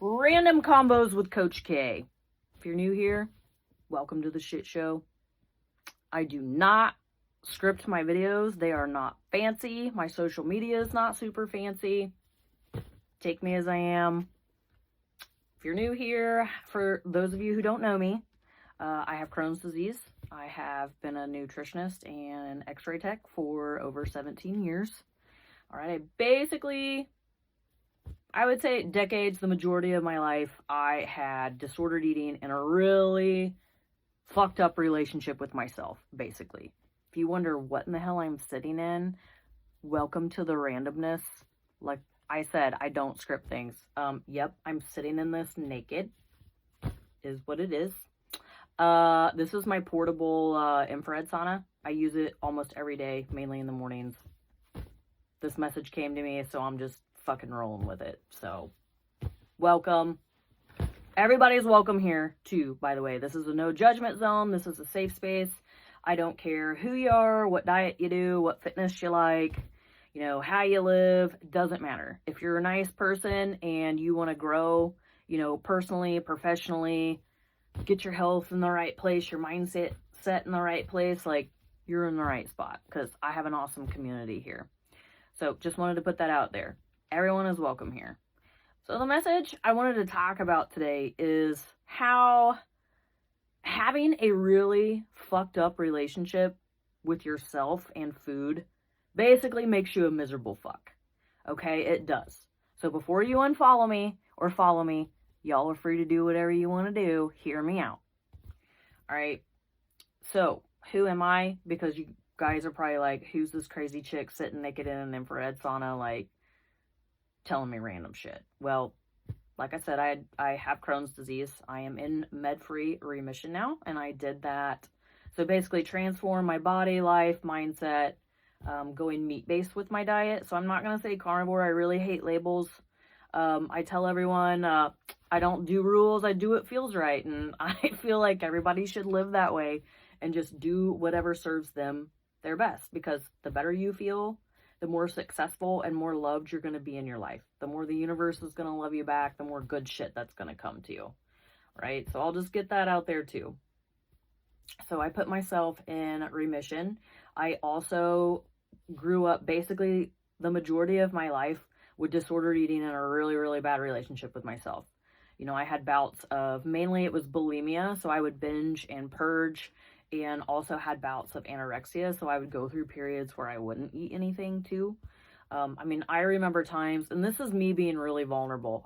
Random combos with Coach K. If you're new here, welcome to the shit show. I do not script my videos. They are not fancy. My social media is not super fancy. Take me as I am. If you're new here, for those of you who don't know me, I have Crohn's disease. I have been a nutritionist and an x-ray tech for over 17 years. All right, I would say decades, the majority of my life, I had disordered eating and a really fucked up relationship with myself, basically. If you wonder what in the hell I'm sitting in, welcome to the randomness. Like I said, I don't script things. Yep, I'm sitting in this naked, is what it is. This is my portable infrared sauna. I use it almost every day, mainly in the mornings. This message came to me, so I'm just fucking rolling with it. So, welcome. Everybody's welcome here, too, by the way. This is a no judgment zone. This is a safe space. I don't care who you are, what diet you do, what fitness you like, how you live. Doesn't matter. If you're a nice person and you want to grow, personally, professionally, get your health in the right place, your mindset set in the right place, like, you're in the right spot, because I have an awesome community here. So, just wanted to put that out there. Everyone is welcome here. So the message I wanted to talk about today is how having a really fucked up relationship with yourself and food basically makes you a miserable fuck. Okay, it does. So before you unfollow me or follow me, y'all are free to do whatever you want to do. Hear me out. All right. So who am I? Because you guys are probably like, who's this crazy chick sitting naked in an infrared sauna, like, telling me random shit? Well, like I said, I have Crohn's disease. I am in med-free remission now, and I did that. So basically transform my body, life, mindset, going meat-based with my diet. So I'm not going to say carnivore. I really hate labels. I tell everyone, I don't do rules. I do what feels right. And I feel like everybody should live that way and just do whatever serves them their best, because the better you feel, the more successful and more loved you're going to be in your life. The more the universe is going to love you back, the more good shit that's going to come to you, right? So I'll just get that out there too. So I put myself in remission. I also grew up basically the majority of my life with disordered eating and a really, really bad relationship with myself. I had bouts of, mainly it was bulimia, so I would binge and purge, and also had bouts of anorexia, so I would go through periods where I wouldn't eat anything too. I remember times, and this is me being really vulnerable.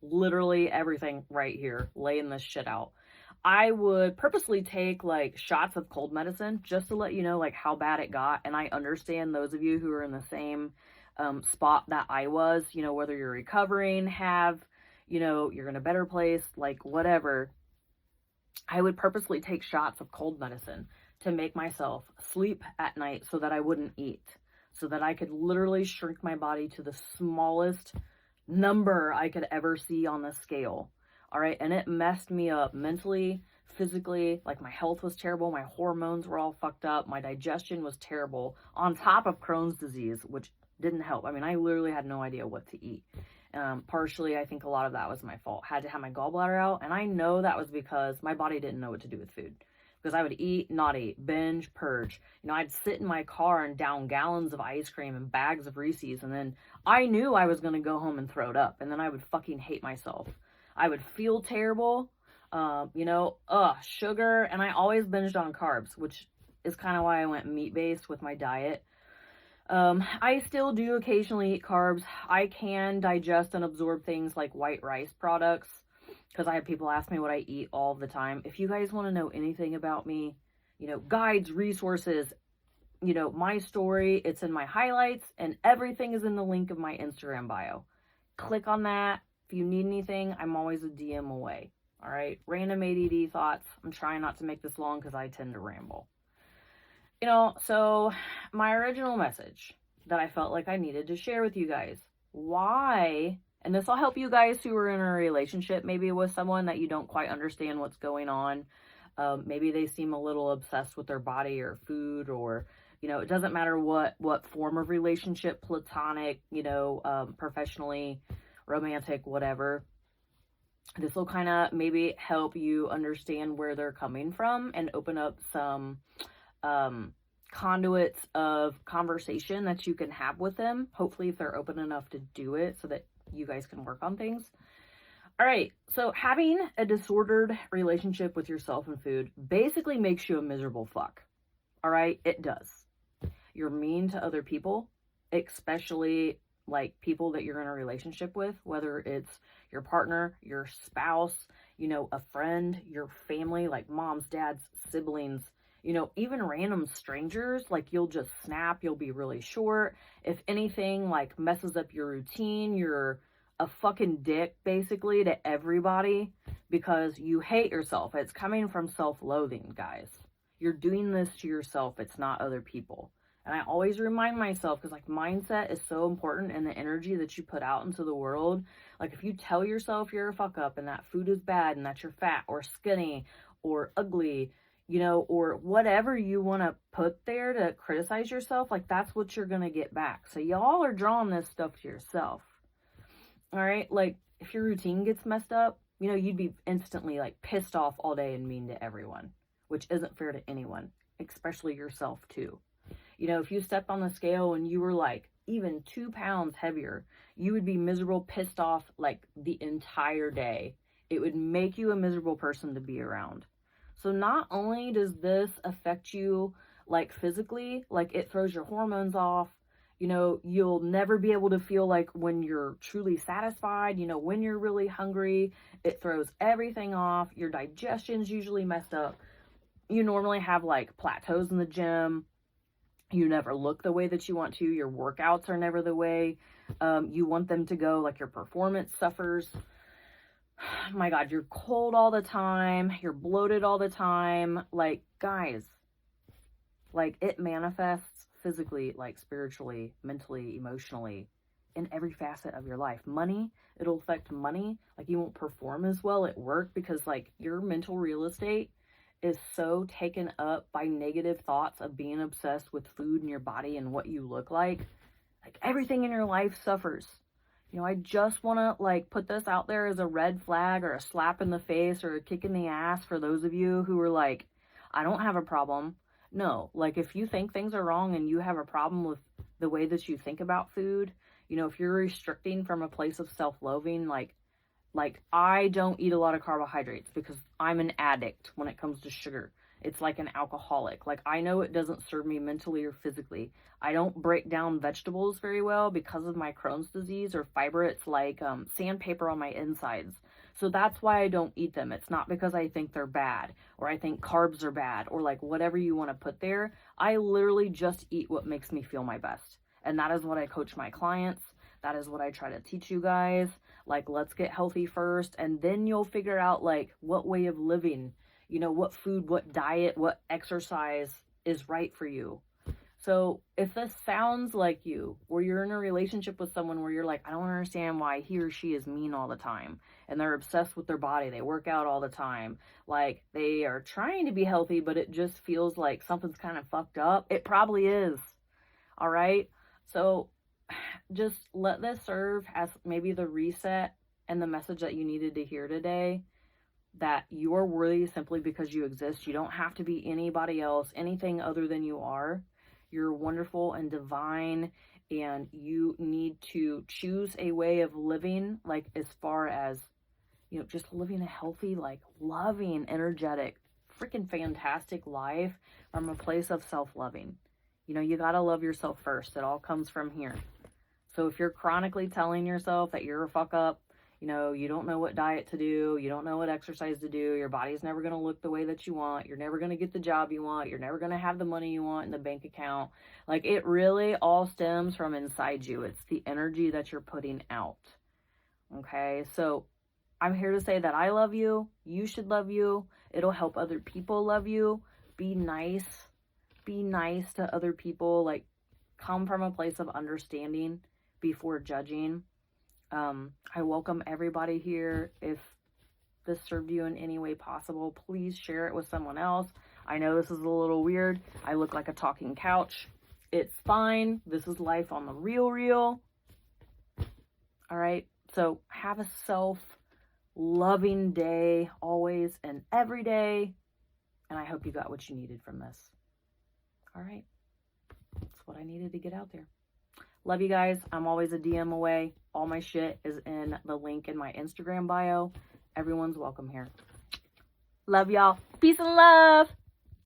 Literally everything right here, laying this shit out. I would purposely take like shots of cold medicine just to let you know like how bad it got. And I understand those of you who are in the same spot that I was, whether you're recovering, you're in a better place, like whatever. I would purposely take shots of cold medicine to make myself sleep at night so that I wouldn't eat, so that I could literally shrink my body to the smallest number I could ever see on the scale. All right. And it messed me up mentally, physically. Like, my health was terrible. My hormones were all fucked up. My digestion was terrible, on top of Crohn's disease, which didn't help. I literally had no idea what to eat. Partially, I think a lot of that was my fault. Had to have my gallbladder out, and I know that was because my body didn't know what to do with food. Because I would eat, not eat, binge, purge. I'd sit in my car and down gallons of ice cream and bags of Reese's, and then I knew I was going to go home and throw it up, and then I would fucking hate myself. I would feel terrible, sugar, and I always binged on carbs, which is kind of why I went meat-based with my diet. I still do occasionally eat carbs. I can digest and absorb things like white rice products, because I have people ask me what I eat all the time. If you guys want to know anything about me, guides, resources, my story, it's in my highlights, and everything is in the link of my Instagram bio. Click on that. If you need anything, I'm always a DM away. All right. Random ADD thoughts. I'm trying not to make this long because I tend to ramble. So my original message that I felt like I needed to share with you guys, why, and this will help you guys who are in a relationship, maybe with someone that you don't quite understand what's going on. Maybe they seem a little obsessed with their body or food, or, it doesn't matter what form of relationship, platonic, professionally, romantic, whatever. This will kind of maybe help you understand where they're coming from and open up some conduits of conversation that you can have with them. Hopefully, if they're open enough to do it so that you guys can work on things. All right, so having a disordered relationship with yourself and food basically makes you a miserable fuck. All right, it does. You're mean to other people, especially like people that you're in a relationship with, whether it's your partner, your spouse, you know, a friend, your family, like moms, dads, siblings, you know, even random strangers. Like, you'll just snap, you'll be really short. If anything like messes up your routine, you're a fucking dick basically to everybody because you hate yourself. It's coming from self-loathing, guys. You're doing this to yourself. It's not other people. And I always remind myself, because like mindset is so important, and the energy that you put out into the world. Like, if you tell yourself you're a fuck up and that food is bad and that you're fat or skinny or ugly, you know, or whatever you want to put there to criticize yourself, like, that's what you're going to get back. So y'all are drawing this stuff to yourself. All right. Like, if your routine gets messed up, you know, you'd be instantly like pissed off all day and mean to everyone, which isn't fair to anyone, especially yourself too. You know, if you stepped on the scale and you were like even 2 pounds heavier, you would be miserable, pissed off like the entire day. It would make you a miserable person to be around. So not only does this affect you like physically, like it throws your hormones off, you know, you'll never be able to feel like when you're truly satisfied, you know, when you're really hungry, it throws everything off. Your digestion's usually messed up. You normally have like plateaus in the gym. You never look the way that you want to. Your workouts are never the way you want them to go. Like, your performance suffers. My God, you're cold all the time. You're bloated all the time. Like, guys, like, it manifests physically, like spiritually, mentally, emotionally, in every facet of your life. Money, it'll affect money. Like, you won't perform as well at work because like your mental real estate is so taken up by negative thoughts of being obsessed with food and your body and what you look like everything in your life suffers. You know, I just want to like put this out there as a red flag or a slap in the face or a kick in the ass for those of you who are like, I don't have a problem. No, like, if you think things are wrong and you have a problem with the way that you think about food, you know, if you're restricting from a place of self-loathing, like I don't eat a lot of carbohydrates because I'm an addict when it comes to sugar. It's like an alcoholic. Like, I know it doesn't serve me mentally or physically. I don't break down vegetables very well because of my Crohn's disease or fiber. It's like sandpaper on my insides. So that's why I don't eat them. It's not because I think they're bad or I think carbs are bad or like whatever you want to put there. I literally just eat what makes me feel my best. And that is what I coach my clients. That is what I try to teach you guys. Like, let's get healthy first, and then you'll figure out like what way of living, you know, what food, what diet, what exercise is right for you. So if this sounds like you, or you're in a relationship with someone where you're like, I don't understand why he or she is mean all the time, and they're obsessed with their body, they work out all the time, like they are trying to be healthy, but it just feels like something's kind of fucked up. It probably is. All right. So just let this serve as maybe the reset and the message that you needed to hear today, that you are worthy simply because you exist. You don't have to be anybody else, anything other than you are. You're wonderful and divine, and you need to choose a way of living, like, as far as, you know, just living a healthy, like, loving, energetic, freaking fantastic life from a place of self-loving. You know, you gotta love yourself first. It all comes from here. So if you're chronically telling yourself that you're a fuck up, you know, you don't know what diet to do, you don't know what exercise to do, your body's never going to look the way that you want, you're never going to get the job you want, you're never going to have the money you want in the bank account. Like, it really all stems from inside you. It's the energy that you're putting out. Okay, so I'm here to say that I love you. You should love you. It'll help other people love you. Be nice. Be nice to other people. Like, come from a place of understanding before judging. I welcome everybody here. If this served you in any way possible, please share it with someone else. I know this is a little weird. I look like a talking couch. It's fine. This is life on the real. All right. So have a loving day, always and every day. And I hope you got what you needed from this. All right. That's what I needed to get out there. Love you guys. I'm always a DM away. All my shit is in the link in my Instagram bio. Everyone's welcome here. Love y'all. Peace and love.